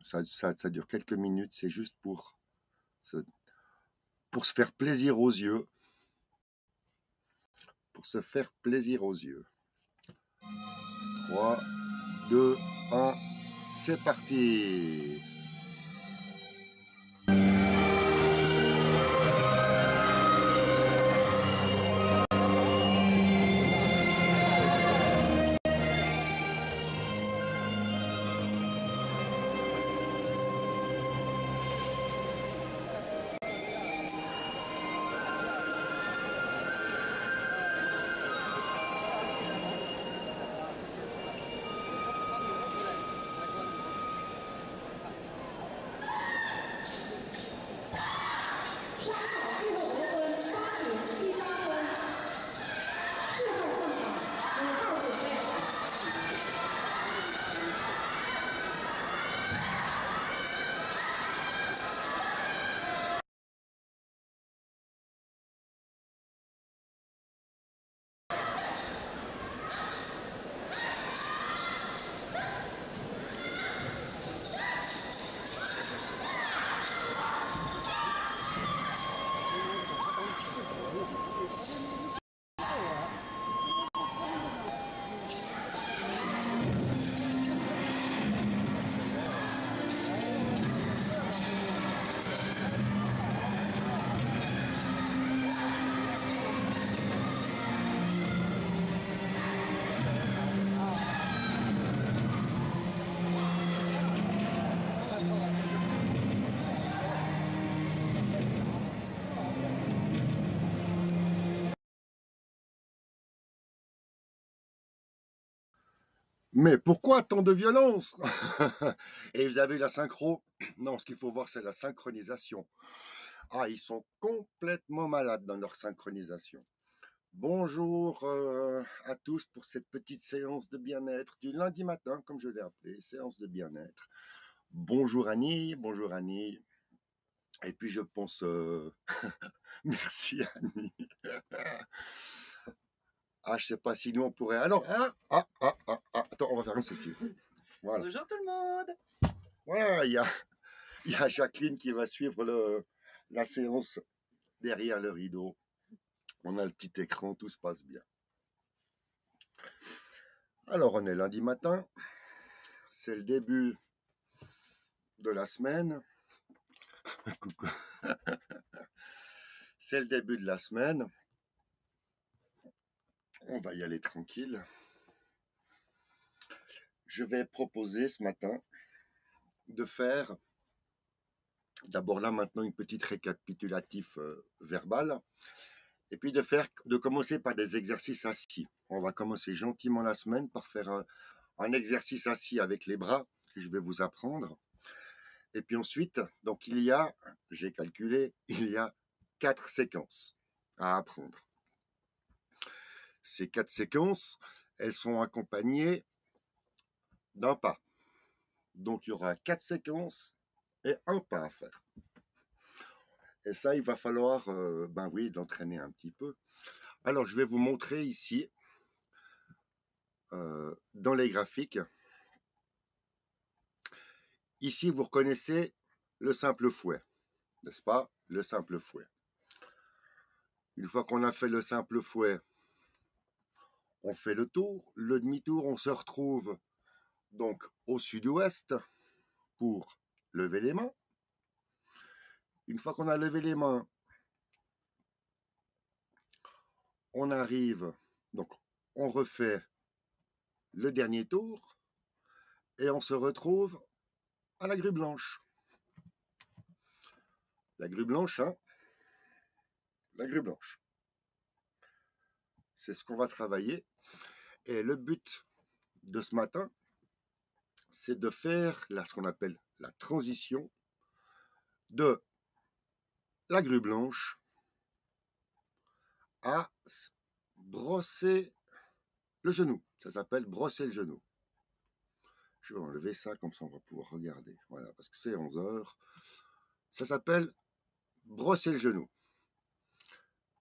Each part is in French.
Ça dure quelques minutes, c'est juste se, pour se faire plaisir aux yeux. Pour se faire plaisir aux yeux. 3, 2, 1, c'est parti! Mais pourquoi tant de violence? Et vous avez la synchro? Non, ce qu'il faut voir, c'est la synchronisation. Ah, ils sont complètement malades dans leur synchronisation. Bonjour à tous pour cette petite séance de bien-être du lundi matin, comme je l'ai appelé, séance de bien-être. Bonjour Annie, bonjour Annie. Et puis je pense... Merci Annie. Ah, je sais pas si nous on pourrait... Alors, attends, on va faire comme ceci. Voilà. Bonjour tout le monde. Voilà, il y a Jacqueline qui va suivre la séance derrière le rideau. On a le petit écran, tout se passe bien. Alors, on est lundi matin. C'est le début de la semaine. Coucou. C'est le début de la semaine. On va y aller tranquille. Je vais proposer ce matin de faire d'abord là maintenant une petite récapitulatif verbal. Et puis de commencer par des exercices assis. On va commencer gentiment la semaine par faire un exercice assis avec les bras que je vais vous apprendre. Et puis ensuite, donc j'ai calculé, il y a 4 séquences à apprendre. Ces 4 séquences, elles sont accompagnées d'un pas. Donc il y aura 4 séquences et un pas à faire. Et ça, il va falloir, l'entraîner un petit peu. Alors, je vais vous montrer ici, dans les graphiques. Ici, vous reconnaissez le simple fouet, n'est-ce pas? Le simple fouet. Une fois qu'on a fait le simple fouet, on fait le tour, le demi-tour, on se retrouve donc au sud-ouest pour lever les mains. Une fois qu'on a levé les mains, on arrive, donc on refait le dernier tour et on se retrouve à la grue blanche. La grue blanche, hein? La grue blanche. C'est ce qu'on va travailler. Et le but de ce matin, c'est de faire ce qu'on appelle la transition de la grue blanche à brosser le genou. Ça s'appelle brosser le genou. Je vais enlever ça, comme ça on va pouvoir regarder. Voilà, parce que c'est 11 heures. Ça s'appelle brosser le genou.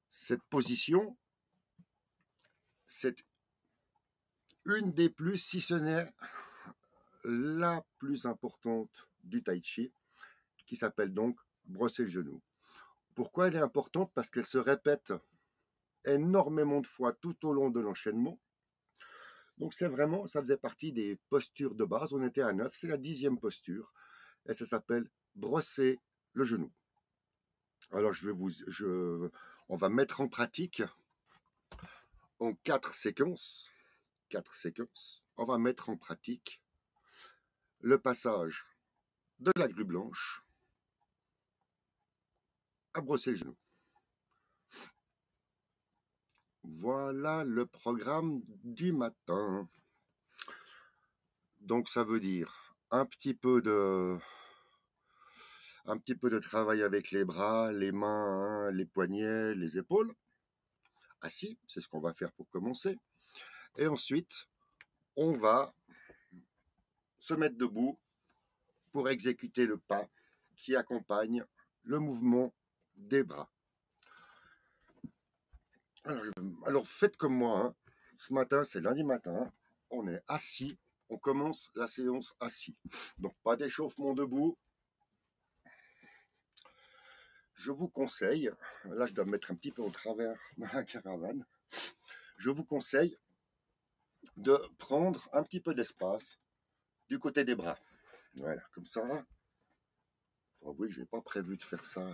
Cette position, c'est une des plus, si ce n'est la plus importante du tai chi, qui s'appelle donc brosser le genou. Pourquoi elle est importante? Parce qu'elle se répète énormément de fois tout au long de l'enchaînement. Donc c'est vraiment, ça faisait partie des postures de base. On était à 9, c'est la 10e posture. Et ça s'appelle brosser le genou. Alors on va mettre en pratique en 4 séquences. 4 séquences. On va mettre en pratique le passage de la grue blanche à brosser le genou. Voilà le programme du matin. Donc ça veut dire un petit peu de travail avec les bras, les mains, les poignets, les épaules. Assis, c'est ce qu'on va faire pour commencer. Et ensuite, on va se mettre debout pour exécuter le pas qui accompagne le mouvement des bras. Alors faites comme moi, hein. Ce matin, c'est lundi matin, on est assis, on commence la séance assis. Donc pas d'échauffement debout. Je vous conseille, là je dois me mettre un petit peu au travers de la caravane, je vous conseille de prendre un petit peu d'espace du côté des bras. Voilà, comme ça. Il faut avouer que je n'avais pas prévu de faire ça.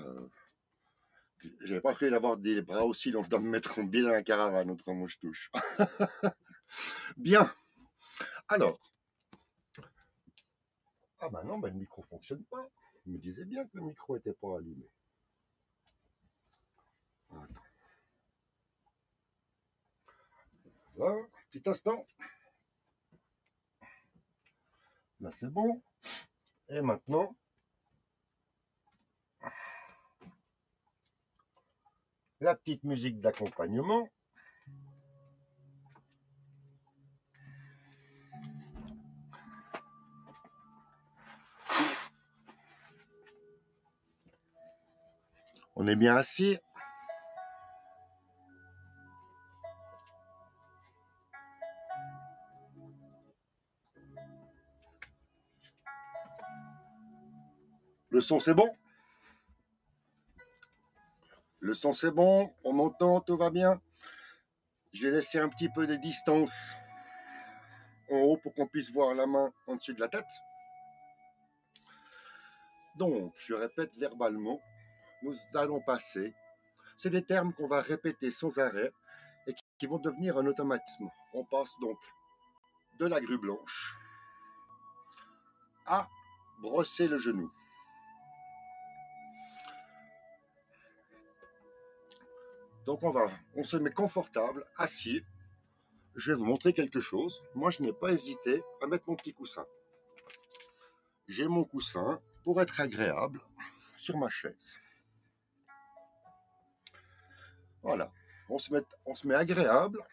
Je n'avais pas prévu d'avoir des bras aussi, donc je dois me mettre en biais dans la caravane, autrement je touche. Bien. Alors. Ah ben non, le micro ne fonctionne pas. Il me disait bien que le micro n'était pas allumé. Attends. Voilà, petit instant. Là c'est bon. Et maintenant, la petite musique d'accompagnement. On est bien assis. Le son c'est bon? Le son c'est bon, on m'entend, tout va bien. J'ai laissé un petit peu de distance en haut pour qu'on puisse voir la main en dessus de la tête. Donc, je répète verbalement, nous allons passer. C'est des termes qu'on va répéter sans arrêt et qui vont devenir un automatisme. On passe donc de la grue blanche à brosser le genou. Donc on se met confortable, assis. Je vais vous montrer quelque chose. Moi, je n'ai pas hésité à mettre mon petit coussin. J'ai mon coussin pour être agréable sur ma chaise. Voilà, on se met agréable.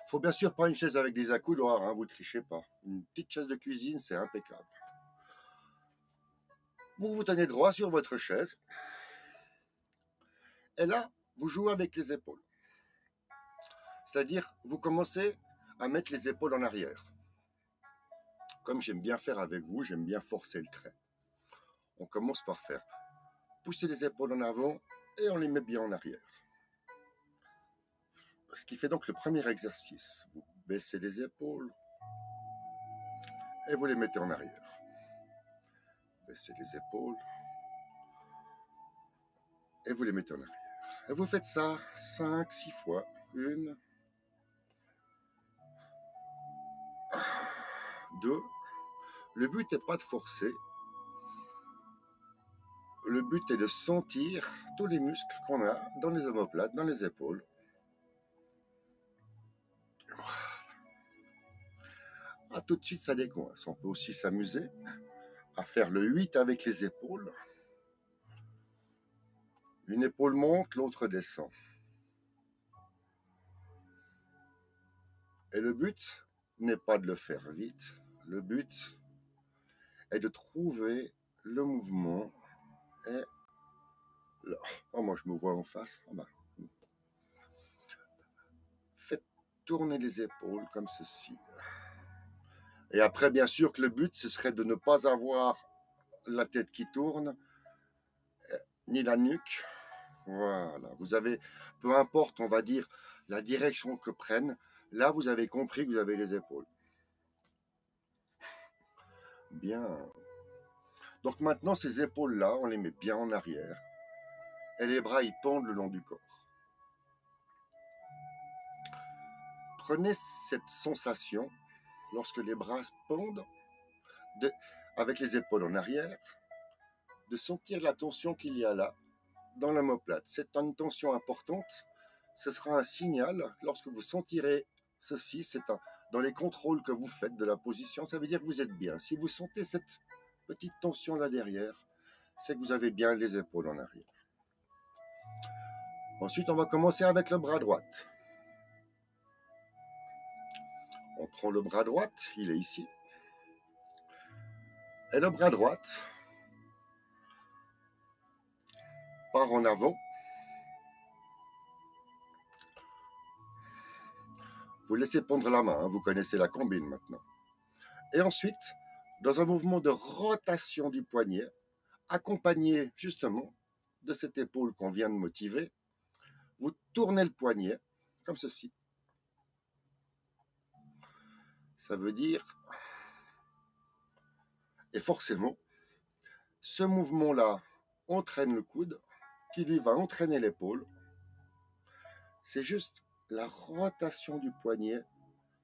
Il faut bien sûr pas une chaise avec des accoudoirs, hein, vous ne trichez pas. Une petite chaise de cuisine, c'est impeccable. Vous vous tenez droit sur votre chaise. Et là, vous jouez avec les épaules. C'est-à-dire, vous commencez à mettre les épaules en arrière. Comme j'aime bien faire avec vous, j'aime bien forcer le trait. On commence par faire pousser les épaules en avant et on les met bien en arrière. Ce qui fait donc le premier exercice. Vous baissez les épaules et vous les mettez en arrière. Baissez les épaules et vous les mettez en arrière. Et vous faites ça 5-6 fois. 1, 2. Le but n'est pas de forcer. Le but est de sentir tous les muscles qu'on a dans les omoplates, dans les épaules. Voilà. Ah, tout de suite, ça décoince. On peut aussi s'amuser à faire le 8 avec les épaules. Une épaule monte, l'autre descend. Et le but n'est pas de le faire vite. Le but est de trouver le mouvement. Et là, oh, moi je me vois en face. Oh, bah. Faites tourner les épaules comme ceci. Et après, bien sûr que le but, ce serait de ne pas avoir la tête qui tourne, ni la nuque. Voilà, vous avez, peu importe, on va dire, la direction que prennent, là vous avez compris que vous avez les épaules. Bien. Donc maintenant, ces épaules-là, on les met bien en arrière. Et les bras, ils pendent le long du corps. Prenez cette sensation, lorsque les bras pendent, avec les épaules en arrière, de sentir la tension qu'il y a là, dans l'omoplate. C'est une tension importante. Ce sera un signal, lorsque vous sentirez ceci, dans les contrôles que vous faites de la position, ça veut dire que vous êtes bien. Si vous sentez cette petite tension là derrière, c'est que vous avez bien les épaules en arrière. Ensuite, on va commencer avec le bras droit. On prend le bras droit, il est ici. Et le bras droit part en avant. Vous laissez pendre la main, vous connaissez la combine maintenant. Et ensuite, dans un mouvement de rotation du poignet, accompagné justement de cette épaule qu'on vient de motiver, vous tournez le poignet comme ceci. Ça veut dire, et forcément, ce mouvement-là entraîne le coude, qui lui va entraîner l'épaule. C'est juste la rotation du poignet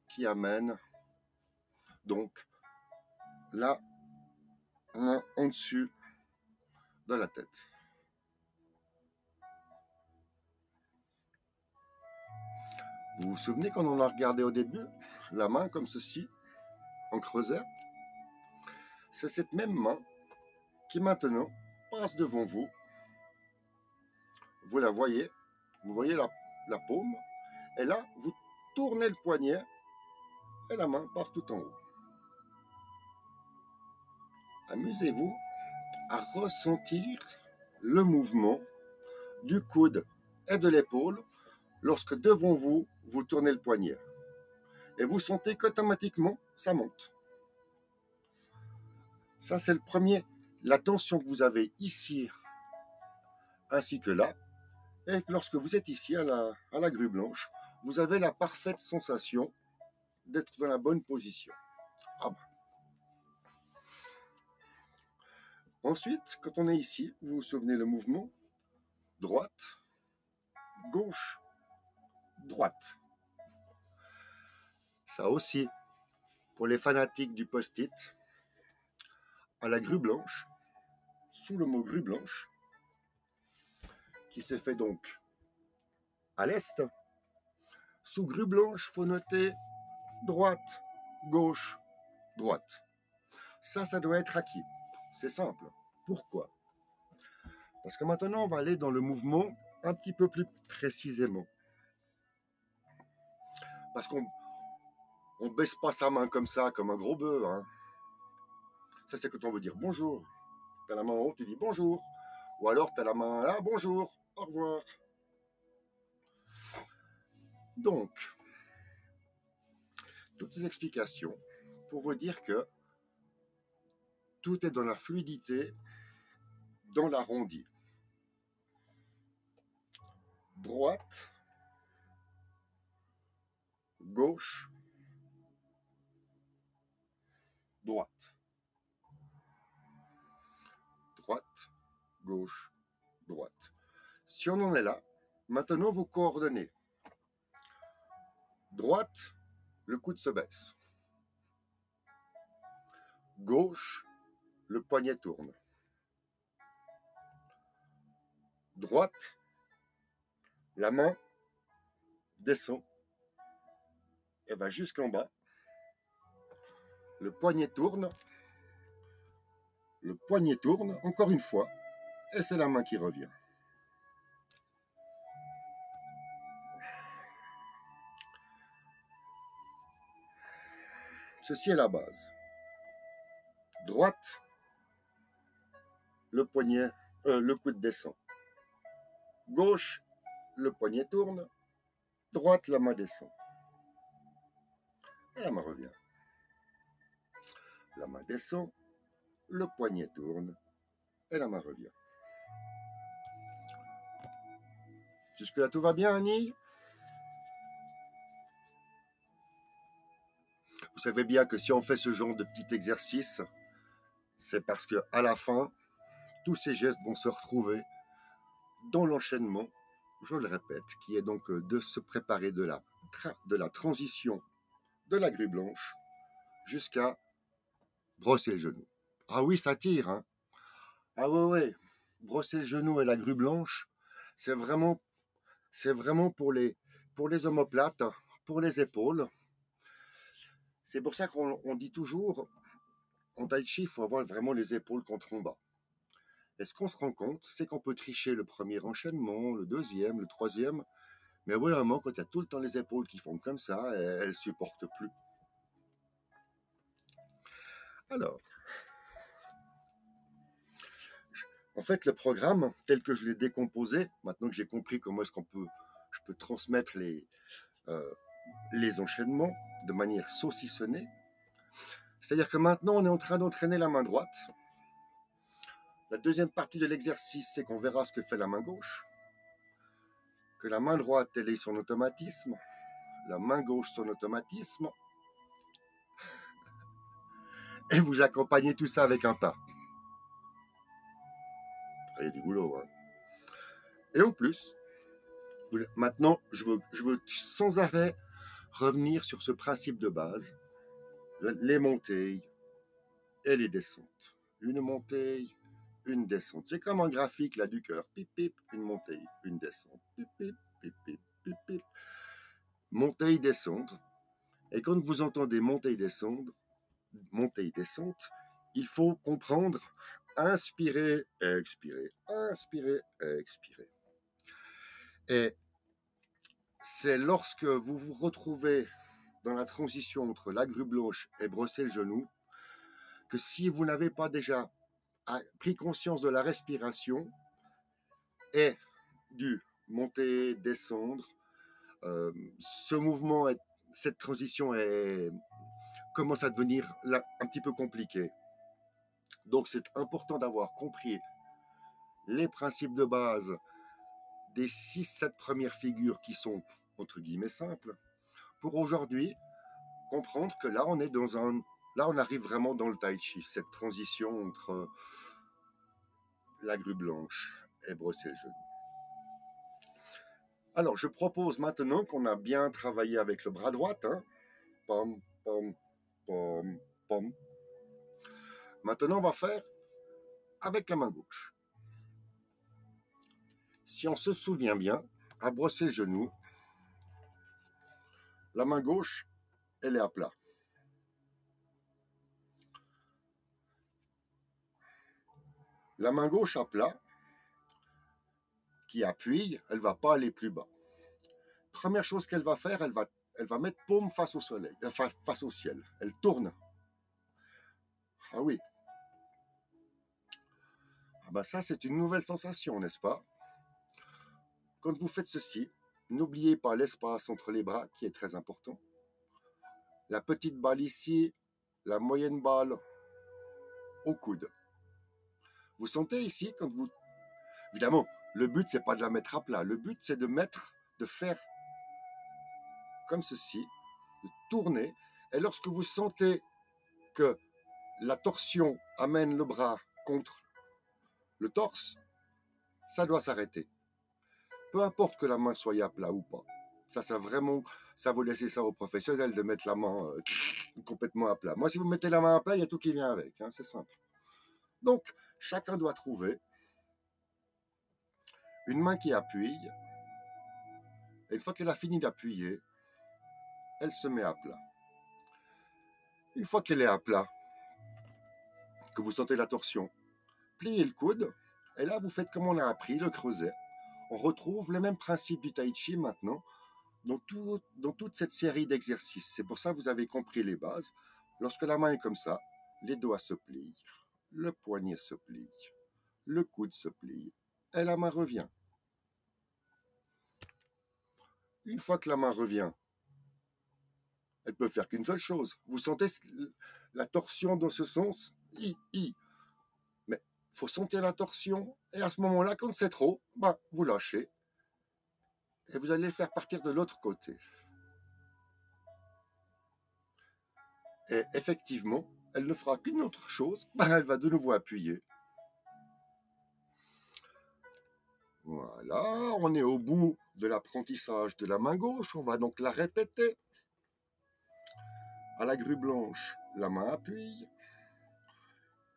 qui amène donc là en dessus de la tête. Vous vous souvenez quand on a regardé au début, la main comme ceci, en creuset? C'est cette même main qui maintenant passe devant vous. Vous la voyez, vous voyez la paume, et là, vous tournez le poignet et la main part tout en haut. Amusez-vous à ressentir le mouvement du coude et de l'épaule lorsque devant vous, vous tournez le poignet. Et vous sentez qu'automatiquement, ça monte. Ça, c'est le premier. La tension que vous avez ici, ainsi que là, et lorsque vous êtes ici à la grue blanche, vous avez la parfaite sensation d'être dans la bonne position. Ah ben. Ensuite, quand on est ici, vous vous souvenez le mouvement droite, gauche, droite. Ça aussi, pour les fanatiques du post-it, à la grue blanche, sous le mot grue blanche, qui se fait donc à l'est, sous grue blanche, il faut noter droite, gauche, droite. Ça doit être acquis. C'est simple. Pourquoi? Parce que maintenant, on va aller dans le mouvement un petit peu plus précisément. Parce qu'on ne baisse pas sa main comme ça, comme un gros bœuf. Hein. Ça, c'est quand on veut dire bonjour. Tu as la main en haut, tu dis bonjour. Ou alors, tu as la main là, bonjour, au revoir. Donc, toutes ces explications pour vous dire que tout est dans la fluidité, dans l'arrondi. Droite, gauche, droite. Droite, gauche, droite. Si on en est là, maintenant vous coordonnez. Droite, le coude se baisse. Gauche, le poignet tourne. Droite, la main descend et va jusqu'en bas. Le poignet tourne, encore une fois, et c'est la main qui revient. Ceci est la base. Droite, le coude descend. Gauche, le poignet tourne. Droite, la main descend. Et la main revient. La main descend. le poignet tourne et la main revient. Jusque-là, tout va bien, Annie? Vous savez bien que si on fait ce genre de petit exercice, c'est parce qu'à la fin, tous ces gestes vont se retrouver dans l'enchaînement, je le répète, qui est donc de se préparer de la transition de la grue blanche jusqu'à brosser le genou. Ah oui, ça tire, hein? Ah ouais, brosser le genou et la grue blanche, c'est vraiment pour les omoplates, pour les épaules. C'est pour ça qu'on dit toujours, en tai chi, il faut avoir vraiment les épaules contre en bas. Et ce qu'on se rend compte, c'est qu'on peut tricher le premier enchaînement, le deuxième, le troisième, mais au bout d'un moment, quand il y a tout le temps les épaules qui font comme ça, elles ne supportent plus. Alors, en fait, le programme, tel que je l'ai décomposé, maintenant que j'ai compris comment est-ce je peux transmettre les enchaînements de manière saucissonnée, c'est-à-dire que maintenant, on est en train d'entraîner la main droite. La deuxième partie de l'exercice, c'est qu'on verra ce que fait la main gauche, que la main droite, elle est son automatisme, la main gauche, son automatisme, et vous accompagnez tout ça avec un pas. Il y a du boulot, hein. Et en plus, maintenant, je veux sans arrêt revenir sur ce principe de base, les montées et les descentes. Une montée, une descente. C'est comme un graphique là du cœur. Pip, pip, une montée, une descente. Pip, pip, pip, pip, pip, pip. Montée, descendre. Et quand vous entendez montée, descendre, il faut comprendre inspirer, expirer, inspirer, expirer. Et c'est lorsque vous vous retrouvez dans la transition entre la grue blanche et brosser le genou que si vous n'avez pas déjà pris conscience de la respiration et du monter, descendre, ce mouvement, cette transition commence à devenir là, un petit peu compliqué. Donc c'est important d'avoir compris les principes de base des 6-7 premières figures qui sont entre guillemets simples, pour aujourd'hui comprendre que là on arrive vraiment dans le tai chi, cette transition entre la grue blanche et brosser le genou. Alors, je propose maintenant qu'on a bien travaillé avec le bras droit. Hein. Pom, pom, pom, pom. Maintenant, on va faire avec la main gauche. Si on se souvient bien, à brosser le genou, la main gauche, elle est à plat. La main gauche à plat, qui appuie, elle ne va pas aller plus bas. Première chose qu'elle va faire, elle va mettre paume face au soleil, face au ciel. Elle tourne. Ah oui. Ah ben ça, c'est une nouvelle sensation, n'est-ce pas? Quand vous faites ceci, n'oubliez pas l'espace entre les bras qui est très important. La petite balle ici, la moyenne balle au coude. Vous sentez ici quand vous... Évidemment, le but, c'est pas de la mettre à plat. Le but, c'est de faire comme ceci, de tourner. Et lorsque vous sentez que la torsion amène le bras contre le torse, ça doit s'arrêter. Peu importe que la main soit à plat ou pas. Ça vous laissez ça aux professionnels de mettre la main complètement à plat. Moi, si vous mettez la main à plat, il y a tout qui vient avec. Hein, c'est simple. Donc, chacun doit trouver une main qui appuie. Et une fois qu'elle a fini d'appuyer, elle se met à plat. Une fois qu'elle est à plat, que vous sentez la torsion, pliez le coude. Et là, vous faites comme on a appris, le creuset. On retrouve le même principe du tai chi maintenant dans toute cette série d'exercices. C'est pour ça que vous avez compris les bases. Lorsque la main est comme ça, les doigts se plient, le poignet se plie, le coude se plie, et la main revient. Une fois que la main revient, elle peut faire qu'une seule chose. Vous sentez la torsion dans ce sens? faut sentir la torsion. Et à ce moment-là, quand c'est trop, ben, vous lâchez. Et vous allez le faire partir de l'autre côté. Et effectivement, elle ne fera qu'une autre chose. Ben, elle va de nouveau appuyer. Voilà, on est au bout de l'apprentissage de la main gauche. On va donc la répéter. À la grue blanche, la main appuie.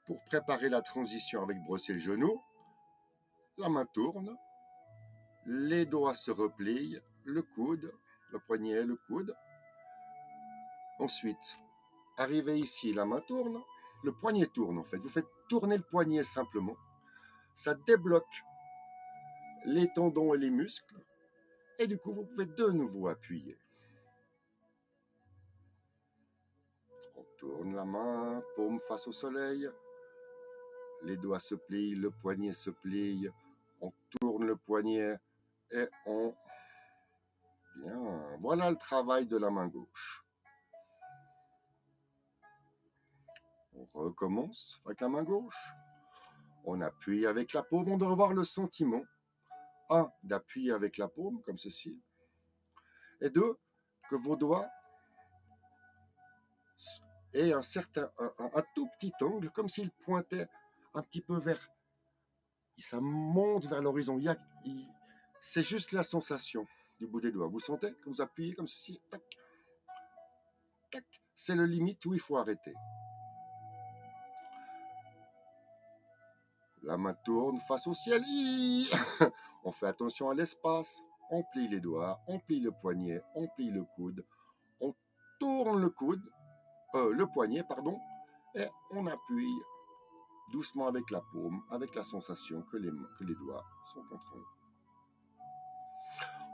Pour préparer la transition avec brosser le genou, la main tourne. Les doigts se replient. Le coude, le poignet, le coude. Ensuite, arrivé ici, la main tourne. Le poignet tourne en fait. Vous faites tourner le poignet simplement. Ça débloque les tendons et les muscles. Et du coup, vous pouvez de nouveau appuyer. On tourne la main, paume face au soleil. Les doigts se plient, le poignet se plie. On tourne le poignet et on... Bien, voilà le travail de la main gauche. On recommence avec la main gauche. On appuie avec la paume. On doit avoir le sentiment, 1, d'appuyer avec la paume, comme ceci. Et 2, que vos doigts aient un tout petit angle, comme s'ils pointaient un petit peu vers... Ça monte vers l'horizon. C'est juste la sensation du bout des doigts. Vous sentez que vous appuyez comme ceci. Tac, tac. C'est le limite où il faut arrêter. La main tourne face au ciel. On fait attention à l'espace. On plie les doigts, on plie le poignet, on plie le coude. On tourne le poignet, et on appuie doucement avec la paume, avec la sensation que les doigts sont contre nous.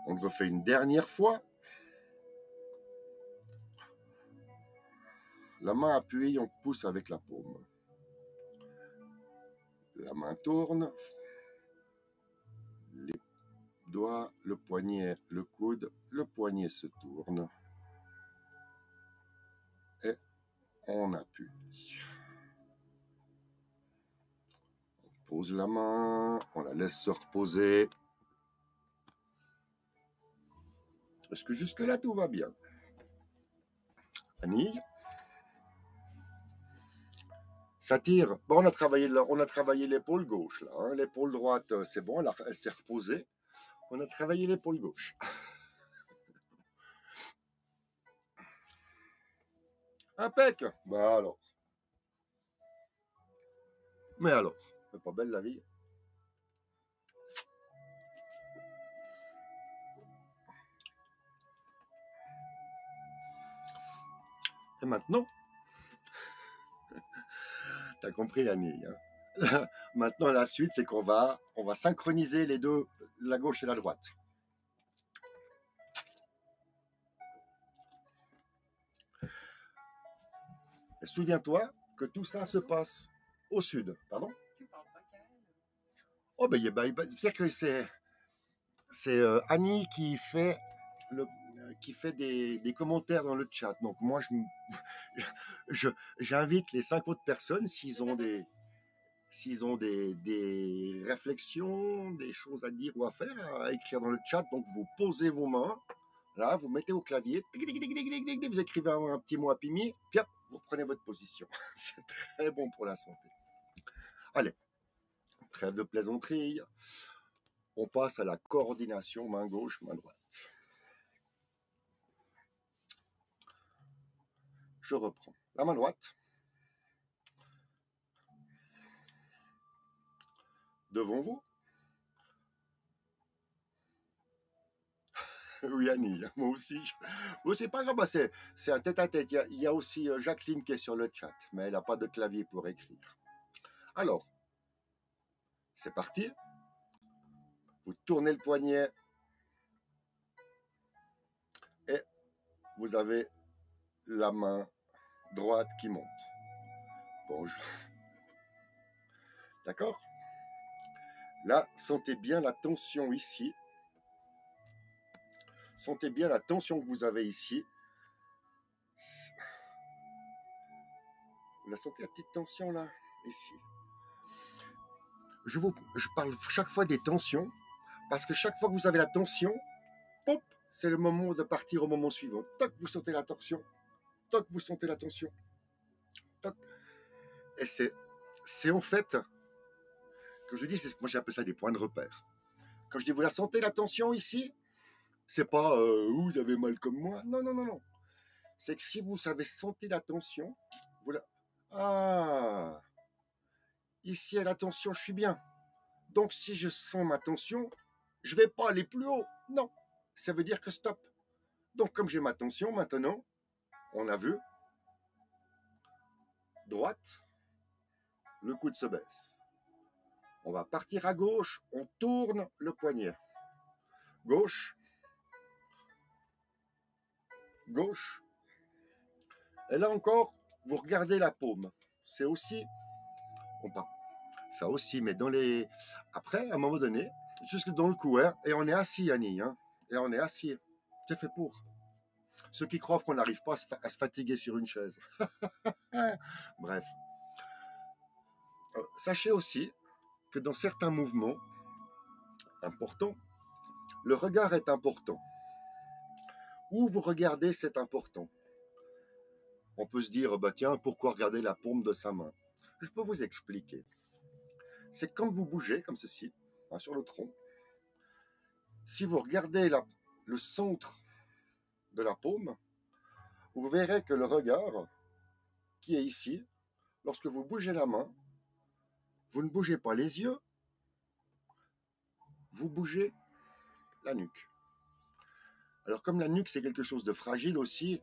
On le refait une dernière fois. La main appuyée, on pousse avec la paume. La main tourne. Les doigts, le poignet, le coude. Le poignet se tourne. Et on appuie. On pose la main. On la laisse se reposer. Est-ce que jusque-là, tout va bien? Annie? Ça tire. Bon, on a travaillé l'épaule gauche, là. Hein. L'épaule droite, c'est bon, elle s'est reposée. On a travaillé l'épaule gauche. Impec. Bah alors. Mais alors, c'est pas belle la vie. Et maintenant, t'as compris Annie, hein. Maintenant la suite c'est qu'on va synchroniser les deux, la gauche et la droite. Et souviens-toi que tout ça se passe au sud. Pardon? Oh ben, c'est que c'est Annie qui fait des commentaires dans le chat. Donc moi j'invite les 5 autres personnes s'ils ont des réflexions, des choses à dire ou à faire, à écrire dans le chat. Donc vous posez vos mains, là, vous mettez au clavier, vous écrivez un petit mot à Pimi, puis hop, vous reprenez votre position. C'est très bon pour la santé. Allez, trêve de plaisanterie. On passe à la coordination main gauche, main droite. Je reprends. La main droite. Devant vous. Oui, Annie, moi aussi. Bon, c'est pas grave, c'est un tête-à-tête. Il y a aussi Jacqueline qui est sur le chat, mais elle n'a pas de clavier pour écrire. Alors, c'est parti. Vous tournez le poignet et vous avez la main droite qui monte. Bonjour. D'accord? Là, sentez bien la tension ici. Sentez bien la tension que vous avez ici. Vous la sentez, la petite tension là? Ici. je parle chaque fois des tensions, parce que chaque fois que vous avez la tension, pop, c'est le moment de partir au moment suivant. Toc, vous sentez la torsion. Toc, vous sentez la tension. Toc. Et c'est en fait, que je dis, moi j'appelle ça des points de repère. Quand je dis, vous la sentez la tension ici, c'est pas vous avez mal comme moi. Non, non, non, non. C'est que si vous avez senti la tension, vous la... Ah, ici à la tension, je suis bien. Donc si je sens ma tension, je vais pas aller plus haut. Non, ça veut dire que stop. Donc comme j'ai ma tension maintenant, on a vu, droite, le coude se baisse. On va partir à gauche, on tourne le poignet. Gauche, gauche. Et là encore, vous regardez la paume. C'est aussi, on parle, ça aussi, mais dans les... Après, à un moment donné, jusque dans le cou, hein, et on est assis, Annie, hein, et on est assis. C'est fait pour. Ceux qui croient qu'on n'arrive pas à se fatiguer sur une chaise. Bref. Sachez aussi que dans certains mouvements importants, le regard est important. Où vous regardez, c'est important. On peut se dire, bah tiens, pourquoi regarder la paume de sa main? Je peux vous expliquer. C'est quand vous bougez, comme ceci, hein, sur le tronc, si vous regardez le centre de la paume, vous verrez que le regard qui est ici, lorsque vous bougez la main, vous ne bougez pas les yeux, vous bougez la nuque. Alors comme la nuque c'est quelque chose de fragile aussi,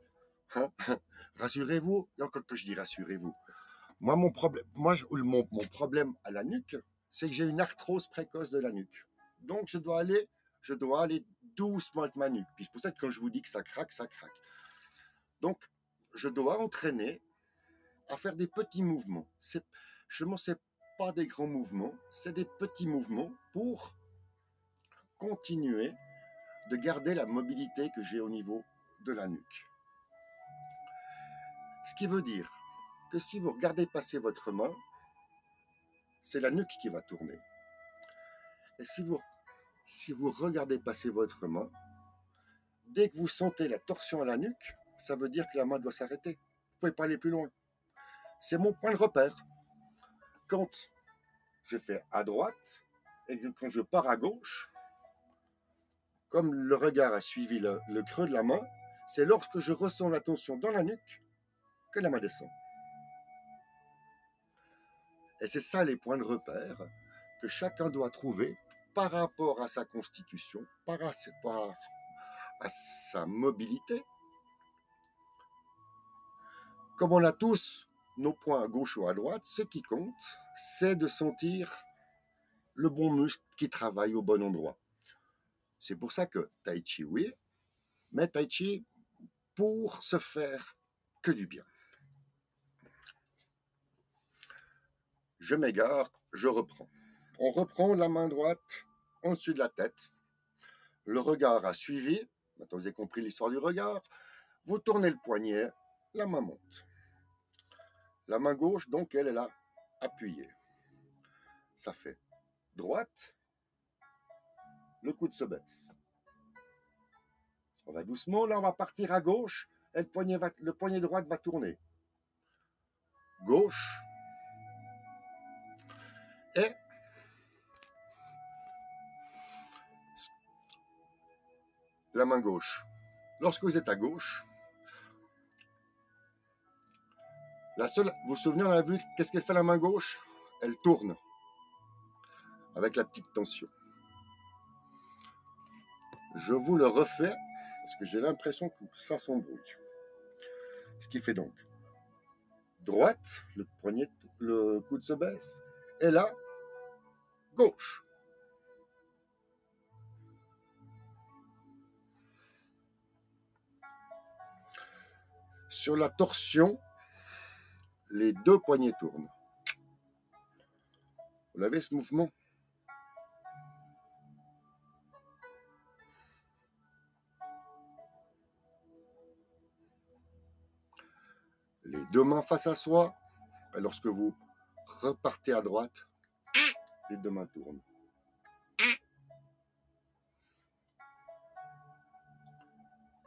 hein, rassurez-vous, et encore que je dis rassurez-vous, moi mon problème à la nuque, c'est que j'ai une arthrose précoce de la nuque. Donc je dois aller doucement avec ma nuque. Puis c'est pour ça que quand je vous dis que ça craque, ça craque. Donc je dois entraîner à faire des petits mouvements. Je ne sais pas des grands mouvements, c'est des petits mouvements pour continuer de garder la mobilité que j'ai au niveau de la nuque. Ce qui veut dire que si vous regardez passer votre main, c'est la nuque qui va tourner. Et si vous regardez passer votre main, dès que vous sentez la torsion à la nuque, ça veut dire que la main doit s'arrêter. Vous ne pouvez pas aller plus loin. C'est mon point de repère. Quand je fais à droite et quand je pars à gauche, comme le regard a suivi le creux de la main, c'est lorsque je ressens la tension dans la nuque que la main descend. Et c'est ça les points de repère que chacun doit trouver par rapport à sa constitution, par rapport à sa mobilité. Comme on a tous nos points à gauche ou à droite, ce qui compte, c'est de sentir le bon muscle qui travaille au bon endroit. C'est pour ça que Tai Chi, oui, mais Tai Chi pour se faire que du bien. Je m'égare, je reprends. On reprend la main droite en dessus de la tête. Le regard a suivi. Maintenant, vous avez compris l'histoire du regard. Vous tournez le poignet, la main monte. La main gauche, donc, elle est là, appuyée. Ça fait droite, le coude se baisse. On va doucement, là, on va partir à gauche, et le poignet droit va tourner. Gauche, et la main gauche. Lorsque vous êtes à gauche, vous vous souvenez, on a vu, qu'est-ce qu'elle fait la main gauche? Elle tourne, avec la petite tension. Je vous le refais, parce que j'ai l'impression que ça s'embrouille. Ce qui fait donc, droite, le coude se baisse, et là, gauche. Sur la torsion, les deux poignets tournent. Vous avez ce mouvement? Les deux mains face à soi, et lorsque vous repartez à droite, les deux mains tournent.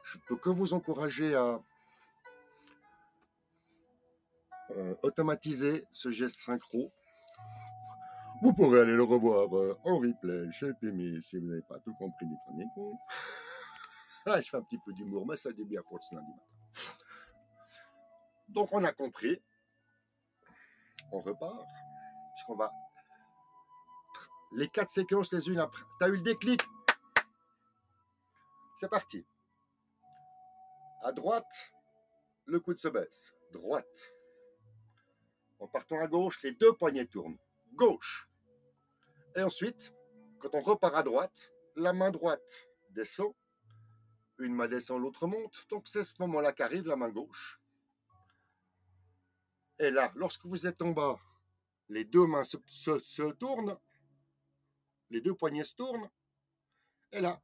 Je peux que vous encourager à automatiser ce geste synchro. Vous pourrez aller le revoir en replay chez PMI si vous n'avez pas tout compris du premier coup. Ah, je fais un petit peu d'humour, mais ça dit bien pour ce lundi matin. Donc on a compris. On repart. Puisqu'on va... Les 4 séquences les unes après. T'as eu le déclic? C'est parti. À droite, le coude se baisse. Droite. En partant à gauche, les deux poignets tournent. Gauche. Et ensuite, quand on repart à droite, la main droite descend. Une main descend, l'autre monte. Donc c'est ce moment-là qu'arrive la main gauche. Et là, lorsque vous êtes en bas, les deux mains se tournent. Les deux poignets se tournent. Et là,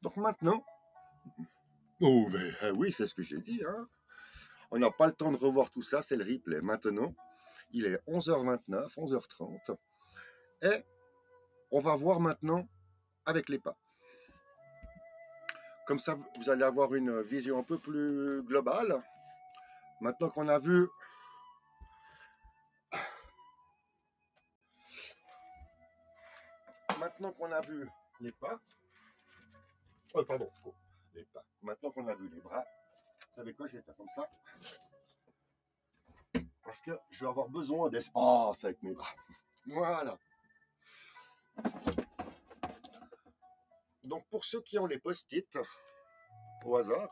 donc maintenant, oh, mais, oui, c'est ce que j'ai dit. Hein. On n'a pas le temps de revoir tout ça, c'est le replay. Maintenant, il est 11h29, 11h30. Et on va voir maintenant avec les pas. Comme ça, vous allez avoir une vision un peu plus globale. Maintenant qu'on a vu... Maintenant qu'on a vu les pas... Oh, pardon. Oh, les pas. Maintenant qu'on a vu les bras, vous savez quoi, je vais faire comme ça. Parce que je vais avoir besoin d'espace avec mes bras. Voilà. Donc pour ceux qui ont les post-it, au hasard,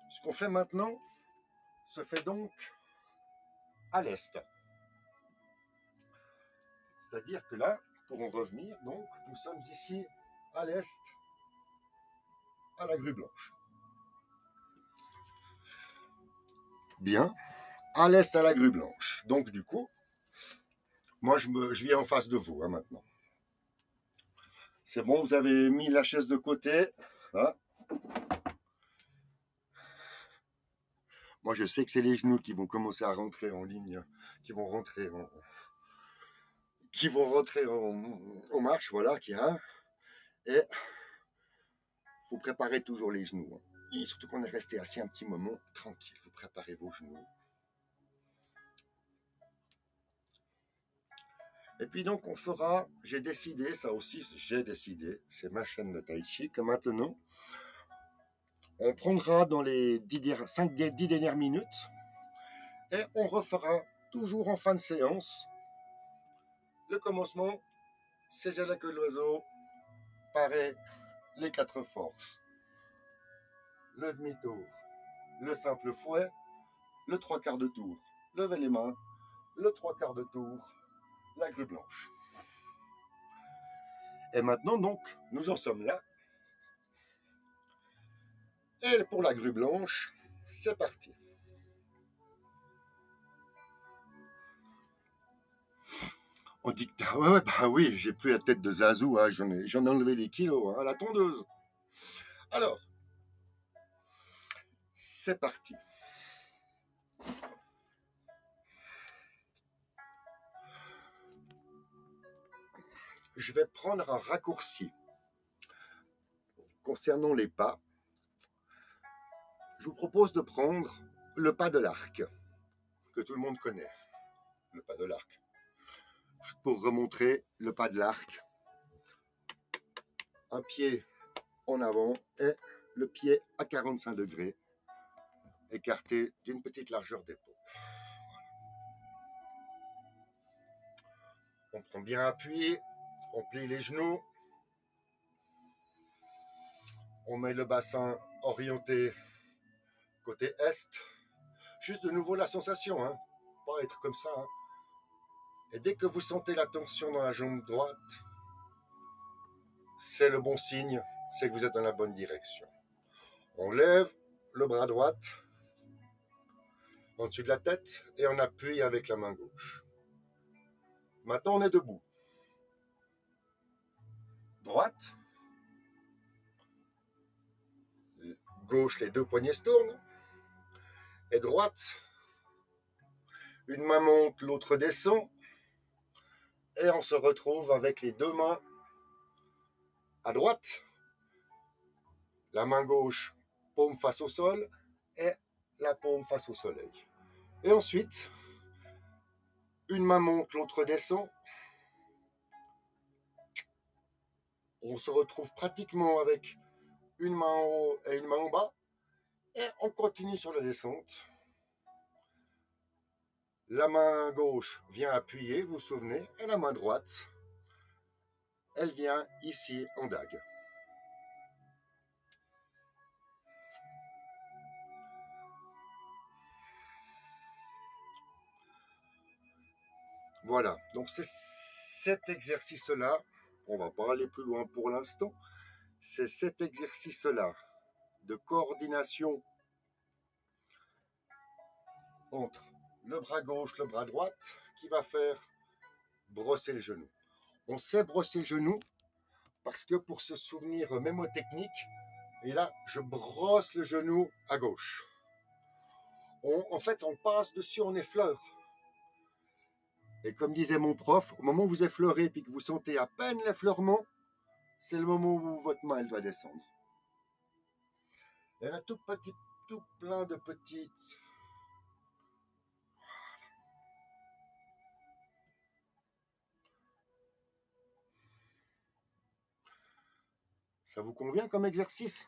ce qu'on fait maintenant se fait donc à l'est. C'est-à-dire que là, pour en revenir, donc, nous sommes ici à l'est, à la grue blanche. Bien, à l'est, à la grue blanche. Donc du coup, moi je viens en face de vous hein, maintenant. C'est bon, vous avez mis la chaise de côté. Hein. Moi je sais que c'est les genoux qui vont commencer à rentrer en ligne, qui vont rentrer en marche, voilà, hein. Et il faut préparer toujours les genoux. Hein. Et surtout qu'on est resté assis un petit moment, tranquille, vous préparez vos genoux. Et puis donc on fera, j'ai décidé, ça aussi j'ai décidé, c'est ma chaîne de Tai Chi, que maintenant, on prendra dans les 10 dernières minutes et on refera toujours en fin de séance le commencement, saisir la queue de l'oiseau, parer les 4 forces, le demi-tour, le simple fouet, le 3/4 de tour, lever les mains, le 3/4 de tour, la grue blanche. Et maintenant donc, nous en sommes là. Et pour la grue blanche, c'est parti. On dit que ouais, bah oui, j'ai plus la tête de Zazou, hein, j'en ai enlevé des kilos hein, à la tondeuse. Alors, c'est parti. Je vais prendre un raccourci. Concernant les pas, je vous propose de prendre le pas de l'arc, que tout le monde connaît. Le pas de l'arc. Pour remontrer le pas de l'arc, un pied en avant et le pied à 45 degrés, écarté d'une petite largeur d'épaule. On prend bien appui, on plie les genoux, on met le bassin orienté côté est. Juste de nouveau la sensation, hein, pas être comme ça. Hein. Et dès que vous sentez la tension dans la jambe droite, c'est le bon signe, c'est que vous êtes dans la bonne direction. On lève le bras droit, au-dessus de la tête et on appuie avec la main gauche. Maintenant, on est debout. Droite. Gauche, les deux poignets se tournent. Et droite. Une main monte, l'autre descend. Et on se retrouve avec les deux mains à droite. La main gauche, paume face au sol. Et la paume face au soleil. Et ensuite, une main monte, l'autre descend. On se retrouve pratiquement avec une main en haut et une main en bas. Et on continue sur la descente. La main gauche vient appuyer, vous vous souvenez, et la main droite, elle vient ici en dague. Voilà, donc c'est cet exercice-là, on ne va pas aller plus loin pour l'instant, c'est cet exercice-là de coordination entre le bras gauche, le bras droite, qui va faire brosser le genou. On sait brosser le genou parce que pour se souvenir mémotechnique, et là, je brosse le genou à gauche. En fait, on passe dessus, on effleure. Et comme disait mon prof, au moment où vous effleurez et que vous sentez à peine l'effleurement, c'est le moment où votre main elle doit descendre. Il y en a tout plein de petites. Ça vous convient comme exercice?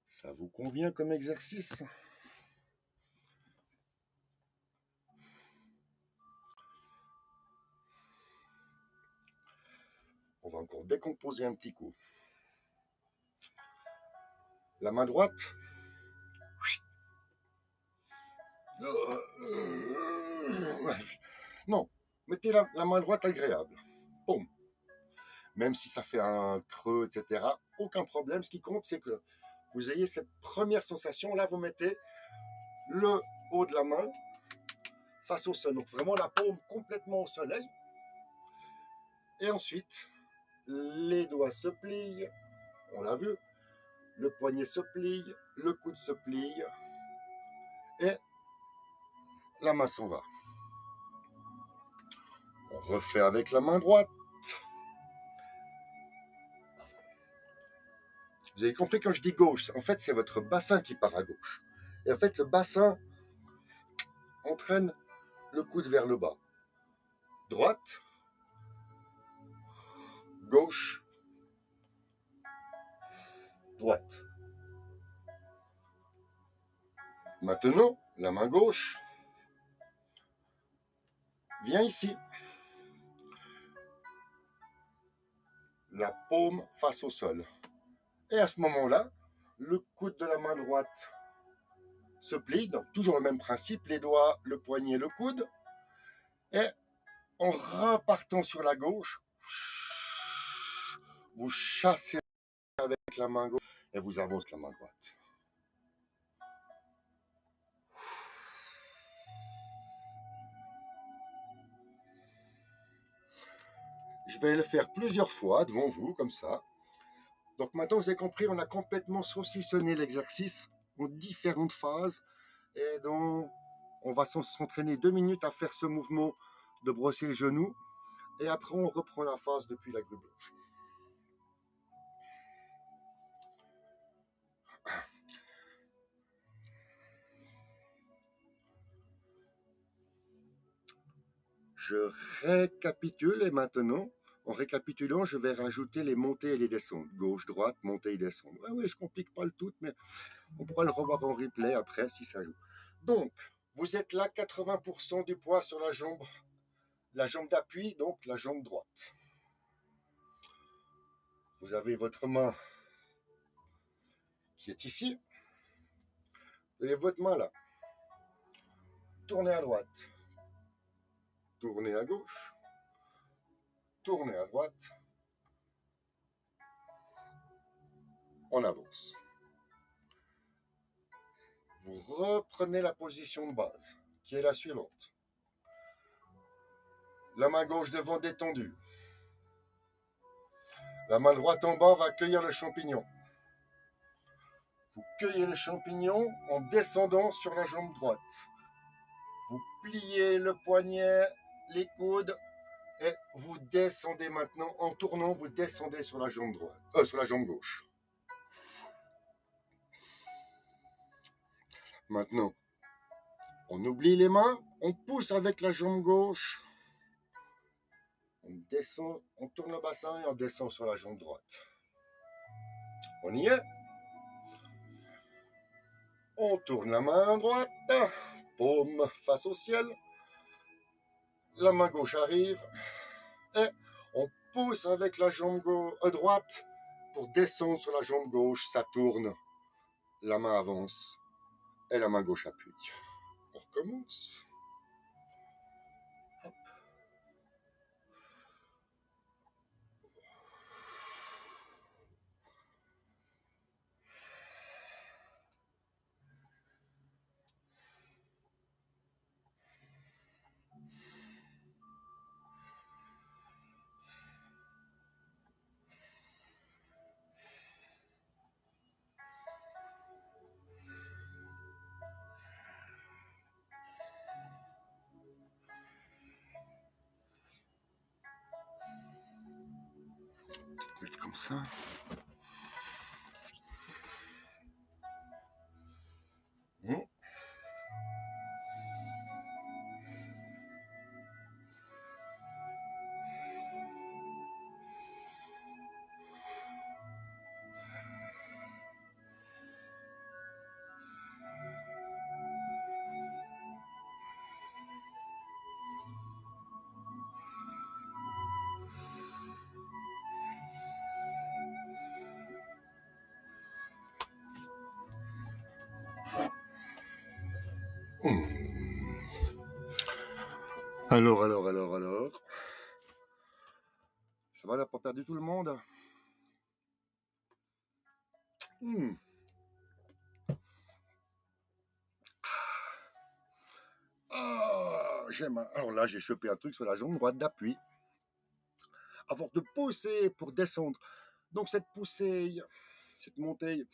Ça vous convient comme exercice? On va encore décomposer un petit coup. La main droite. Non, mettez la main droite agréable. Boum. Même si ça fait un creux, etc. Aucun problème. Ce qui compte, c'est que vous ayez cette première sensation. Là, vous mettez le haut de la main face au sol. Donc vraiment la paume complètement au soleil. Et ensuite, les doigts se plient. On l'a vu. Le poignet se plie. Le coude se plie. Et la main s'en va. On refait avec la main droite. Vous avez compris quand je dis gauche, en fait c'est votre bassin qui part à gauche. Et en fait le bassin entraîne le coude vers le bas. Droite, gauche, droite. Maintenant, la main gauche vient ici. La paume face au sol. Et à ce moment-là, le coude de la main droite se plie, donc toujours le même principe, les doigts, le poignet, le coude. Et en repartant sur la gauche, vous chassez avec la main gauche et vous avancez la main droite. Je vais le faire plusieurs fois devant vous, comme ça. Donc maintenant, vous avez compris, on a complètement saucissonné l'exercice en différentes phases. Et donc, on va s'entraîner 2 minutes à faire ce mouvement de brosser le genou. Et après, on reprend la phase depuis la grue blanche. Je récapitule et maintenant, en récapitulant, je vais rajouter les montées et les descentes. Gauche, droite, montée et descente. Oui, je ne complique pas le tout, mais on pourra le revoir en replay après si ça joue. Donc, vous êtes là, 80% du poids sur la jambe d'appui, donc la jambe droite. Vous avez votre main qui est ici. Et votre main là. Tournez à droite. Tournez à gauche. Tournez à droite. On avance. vous reprenez la position de base, qui est la suivante. La main gauche devant détendue. La main droite en bas va cueillir le champignon. Vous cueillez le champignon en descendant sur la jambe droite. Vous pliez le poignet, les coudes, et vous descendez maintenant, en tournant, vous descendez sur la jambe droite, sur la jambe gauche. Maintenant, on oublie les mains, on pousse avec la jambe gauche, on descend, on tourne le bassin et on descend sur la jambe droite. On y est. On tourne la main droite, paume face au ciel. La main gauche arrive et on pousse avec la jambe droite pour descendre sur la jambe gauche. Ça tourne, la main avance et la main gauche appuie. On recommence. Hop. Mettre comme ça. Alors. Ça va, on n'a pas perdu tout le monde? Alors là, j'ai chopé un truc sur la jambe droite d'appui. Avant de pousser pour descendre. Donc cette poussée, cette montée,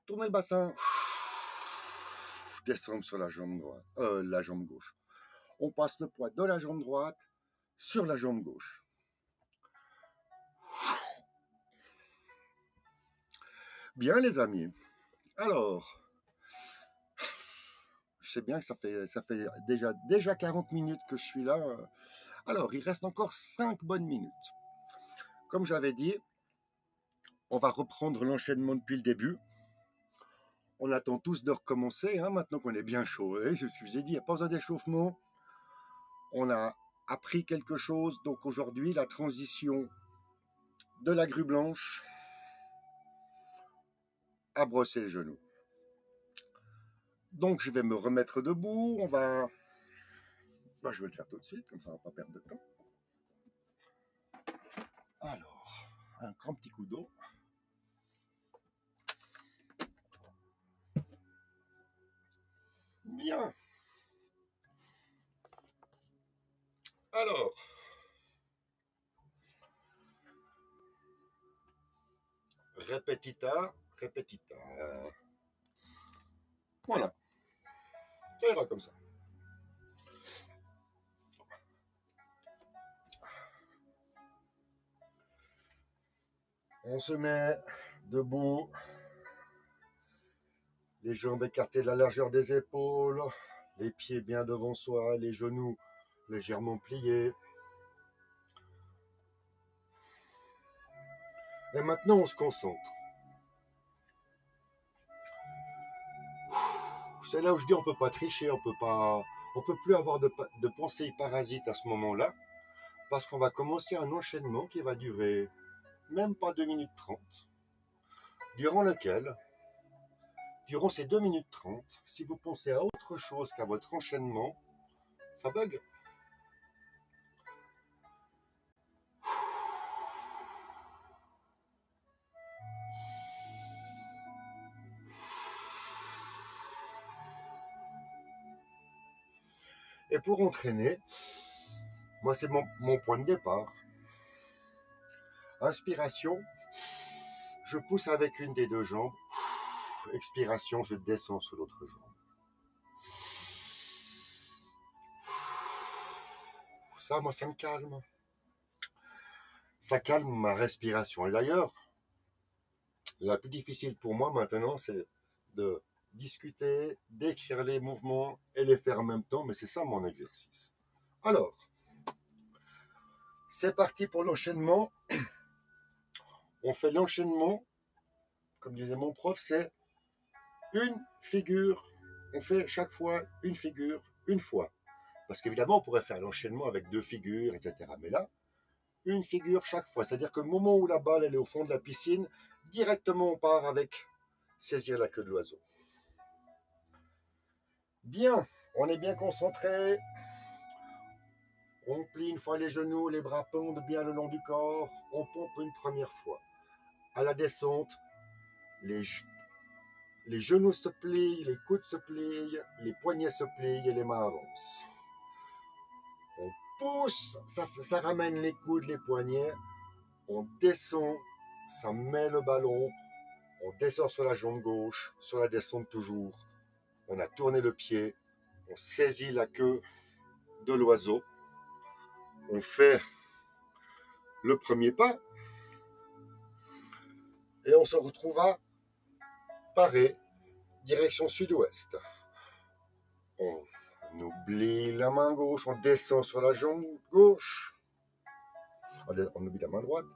tournez le bassin, descendre sur la jambe droite, la jambe gauche. On passe le poids de la jambe droite sur la jambe gauche. Bien les amis. Alors, je sais bien que ça fait déjà 40 minutes que je suis là. Alors, il reste encore 5 bonnes minutes. Comme j'avais dit, on va reprendre l'enchaînement depuis le début. On attend tous de recommencer, maintenant qu'on est bien chaud. C'est ce que je vous ai dit, il n'y a pas besoin d'échauffement. On a appris quelque chose. Donc aujourd'hui, la transition de la grue blanche à brosser les genoux. Donc je vais me remettre debout. Je vais le faire tout de suite, comme ça on ne va pas perdre de temps. Alors, un grand petit coup d'eau. Bien. Alors, répétita. Voilà. Ça ira comme ça. On se met debout. Les jambes écartées de la largeur des épaules. Les pieds bien devant soi. Les genoux légèrement pliés. Et maintenant, on se concentre. C'est là où je dis on ne peut pas tricher, on peut plus avoir de pensée parasite à ce moment-là, parce qu'on va commencer un enchaînement qui va durer même pas 2 minutes 30, durant lequel, durant ces 2 minutes 30, si vous pensez à autre chose qu'à votre enchaînement, ça bug. Et pour entraîner, moi c'est mon point de départ. Inspiration, je pousse avec une des deux jambes. Expiration, je descends sur l'autre jambe. Ça, moi, ça me calme. Ça calme ma respiration. Et d'ailleurs, la plus difficile pour moi maintenant, c'est de discuter, d'écrire les mouvements et les faire en même temps, mais c'est ça mon exercice. Alors, c'est parti pour l'enchaînement. On fait l'enchaînement, comme disait mon prof, c'est une figure. On fait chaque fois une figure, une fois. Parce qu'évidemment, on pourrait faire l'enchaînement avec deux figures, etc. Mais là, une figure chaque fois. C'est-à-dire que le moment où la balle elle est au fond de la piscine, directement on part avec saisir la queue de l'oiseau. Bien, on est bien concentré. On plie une fois les genoux, les bras pendent bien le long du corps. On pompe une première fois. À la descente, les genoux se plient, les coudes se plient, les poignets se plient et les mains avancent. On pousse, ça ramène les coudes, les poignets. On descend, ça met le ballon. On descend sur la jambe gauche, sur la descente toujours. On a tourné le pied, on saisit la queue de l'oiseau. On fait le premier pas et on se retrouve à parer, direction sud-ouest. On oublie la main gauche, on descend sur la jambe gauche. On oublie la main droite.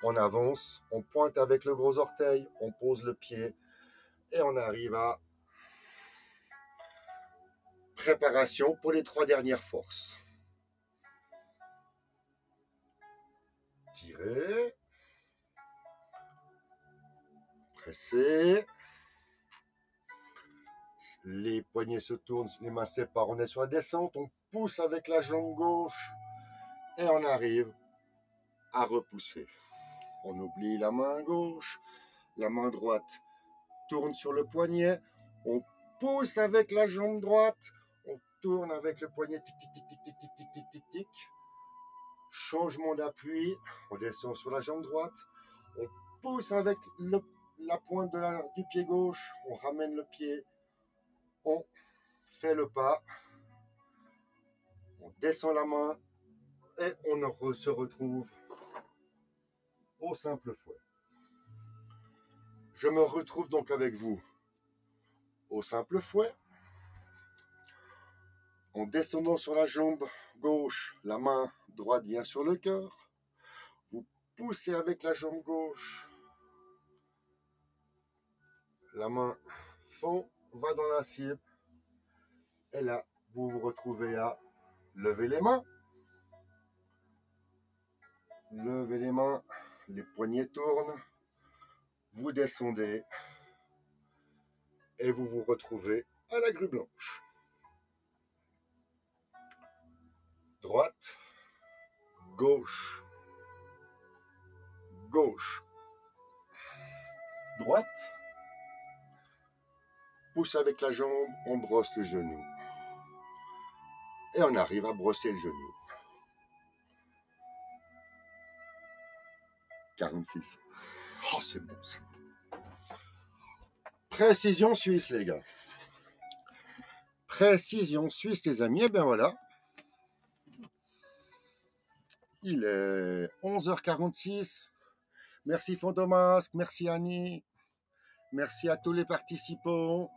On avance, on pointe avec le gros orteil, on pose le pied et on arrive à préparation pour les 3 dernières forces. Tirer, presser, les poignets se tournent, les mains se séparent, on est sur la descente, on pousse avec la jambe gauche et on arrive à repousser. On oublie la main gauche, la main droite tourne sur le poignet, on pousse avec la jambe droite, on tourne avec le poignet, tic tic tic tic tic tic tic tic tic tic. Changement d'appui, on descend sur la jambe droite, on pousse avec la pointe du pied gauche, on ramène le pied, on fait le pas, on descend la main et on se retrouve au simple fouet. Je me retrouve donc avec vous au simple fouet. En descendant sur la jambe gauche, la main droite vient sur le cœur. Vous poussez avec la jambe gauche. La main fond, va dans la cible. Et là, vous vous retrouvez à lever les mains. Levez les mains, les poignets tournent. Vous descendez. Et vous vous retrouvez à la grue blanche. Droite, gauche, gauche, droite. Pousse avec la jambe, on brosse le genou. Et on arrive à brosser le genou. 46. Oh, c'est bon ça. Précision suisse, les gars. Précision suisse, les amis. Et bien voilà. Il est 11h46. Merci Fantomasque, merci Annie. Merci à tous les participants.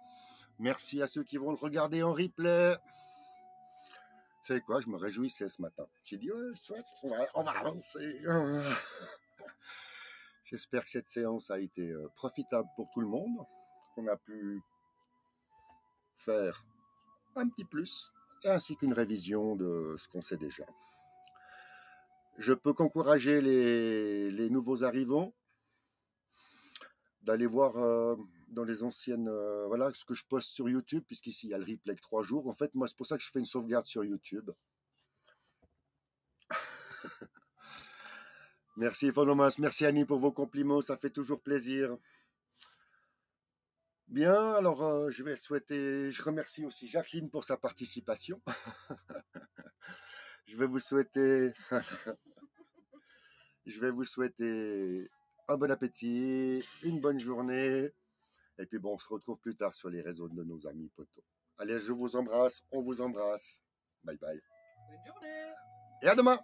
Merci à ceux qui vont le regarder en replay. Vous savez quoi, je me réjouissais ce matin. J'ai dit, ouais, soit, on va avancer. J'espère que cette séance a été profitable pour tout le monde, qu'on a pu faire un petit plus, ainsi qu'une révision de ce qu'on sait déjà. Je peux qu'encourager les nouveaux arrivants d'aller voir dans les anciennes, voilà, ce que je poste sur YouTube, puisqu'ici il y a le replay avec 3 jours. En fait, moi, c'est pour ça que je fais une sauvegarde sur YouTube. Merci Phonomas, merci Annie pour vos compliments, ça fait toujours plaisir. Bien, alors je remercie aussi Jacqueline pour sa participation. Je vais vous souhaiter un bon appétit, une bonne journée, et puis bon, on se retrouve plus tard sur les réseaux de nos amis potos. Allez, je vous embrasse, on vous embrasse. Bye bye. Bonne journée. Et à demain.